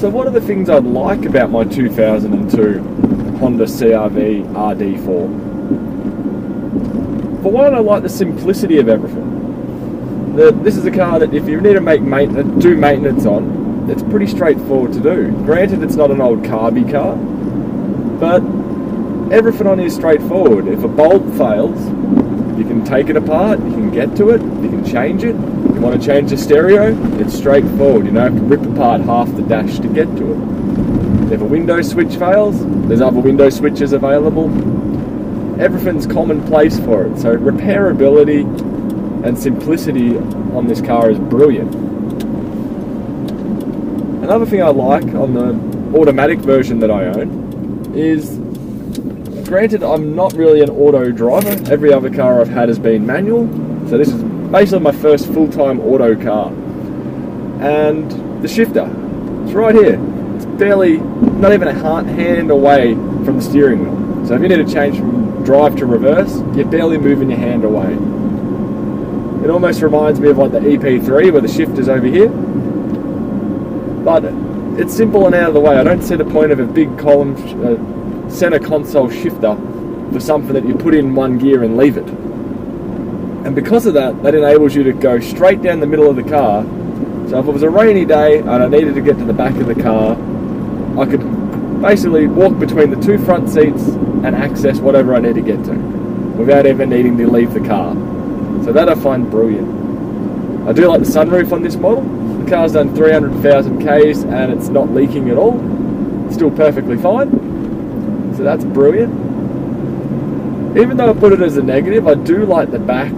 So what are the things I'd like about my 2002 Honda CRV RD4? For one, I like the simplicity of everything. This is a car that if you need to do maintenance on, it's pretty straightforward to do. Granted, it's not an old carby car, but everything on here is straightforward. If a bolt fails, you can take it apart, you can get to it, you can change it. If you want to change the stereo, it's straightforward. You don't have to rip apart half the dash to get to it. If a window switch fails, there's other window switches available. Everything's commonplace for it, so repairability and simplicity on this car is brilliant. Another thing I like on the automatic version that I own is, granted, I'm not really an auto driver. Every other car I've had has been manual, so this is basically my first full-time auto car. And the shifter, it's right here. It's barely, not even a hand away from the steering wheel. So if you need to change from drive to reverse, you're barely moving your hand away. It almost reminds me of like the EP3 where the shifter's over here. But it's simple and out of the way. I don't see the point of a big column center console shifter for something that you put in one gear and leave it. And because of that, that enables you to go straight down the middle of the car. So if it was a rainy day and I needed to get to the back of the car, I could basically walk between the two front seats and access whatever I need to get to without ever needing to leave the car. So that I find brilliant. I do like the sunroof on this model. The car's done 300,000 Ks and it's not leaking at all. It's still perfectly fine. So that's brilliant. Even though I put it as a negative, I do like the back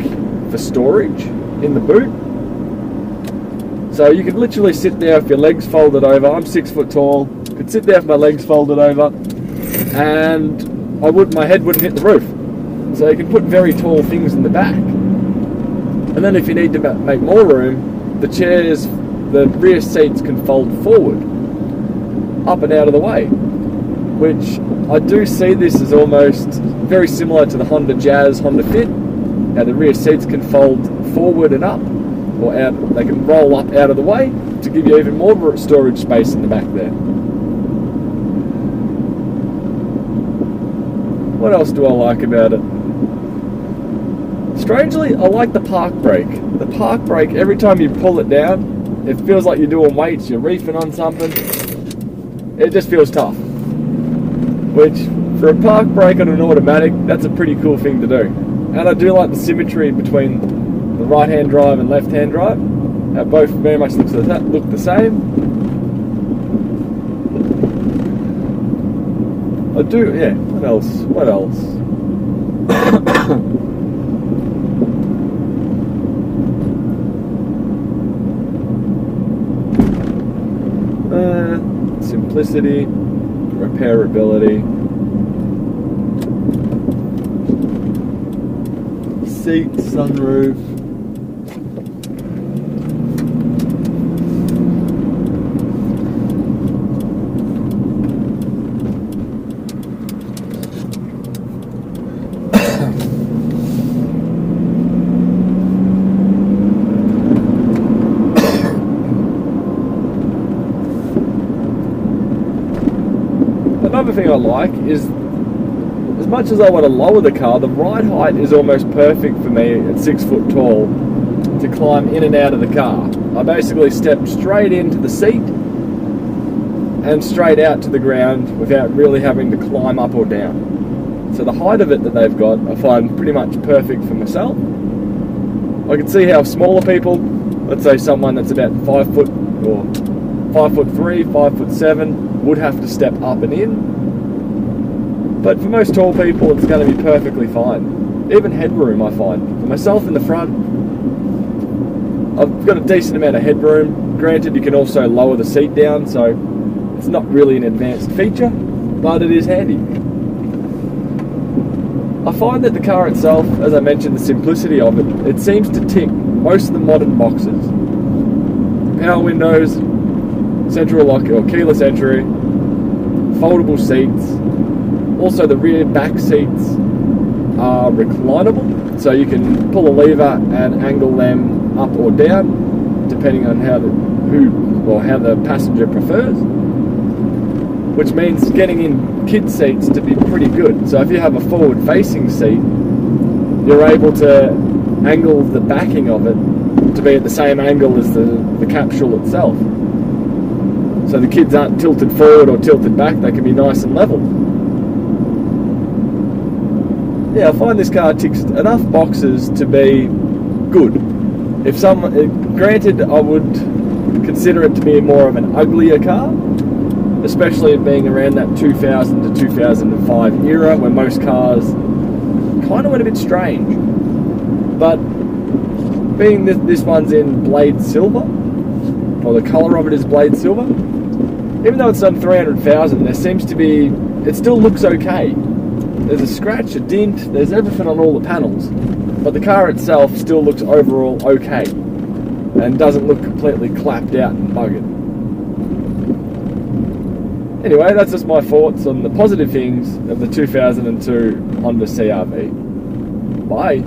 for storage in the boot. So you could literally sit there with your legs folded over. I'm 6 foot tall. Could sit there with my legs folded over, and my head wouldn't hit the roof. So you can put very tall things in the back. And then if you need to make more room, the chairs, the rear seats can fold forward, up and out of the way. Which I do see this as almost very similar to the Honda Jazz, Honda Fit. How the rear seats can fold forward and up, or out, they can roll up out of the way to give you even more storage space in the back there. What else do I like about it? Strangely, I like the park brake. The park brake, every time you pull it down, it feels like you're doing weights, you're reefing on something. It just feels tough. Which, for a park brake on an automatic, that's a pretty cool thing to do. And I do like the symmetry between the right-hand drive and left-hand drive. Both very much look the same. I do, yeah, what else? Simplicity, repairability, seat, sunroof. Another thing I like is, as much as I want to lower the car, the ride height is almost perfect for me at 6 foot tall to climb in and out of the car. I basically step straight into the seat and straight out to the ground without really having to climb up or down. So the height of it that they've got, I find pretty much perfect for myself. I can see how smaller people, let's say someone that's about 5 foot or 5'3", 5'7", would have to step up and in. But for most tall people, it's going to be perfectly fine. Even headroom, I find. For myself in the front, I've got a decent amount of headroom. Granted, you can also lower the seat down, so it's not really an advanced feature, but it is handy. I find that the car itself, as I mentioned, the simplicity of it, it seems to tick most of the modern boxes. Power windows, central lock or keyless entry, foldable seats. Also the rear back seats are reclinable, so you can pull a lever and angle them up or down, depending on how the passenger prefers. which means getting in kid seats to be pretty good. So if you have a forward facing seat, you're able to angle the backing of it to be at the same angle as the capsule itself. So the kids aren't tilted forward or tilted back, they can be nice and level. Yeah, I find this car ticks enough boxes to be good. Granted, I would consider it to be more of an uglier car, especially it being around that 2000 to 2005 era when most cars kind of went a bit strange. But being this one's in blade silver, or the colour of it is blade silver, even though it's done 300,000, there seems to be, it still looks okay. There's a scratch, a dent, there's everything on all the panels, but the car itself still looks overall okay and doesn't look completely clapped out and buggered. Anyway, that's just my thoughts on the positive things of the 2002 Honda CRV. Bye.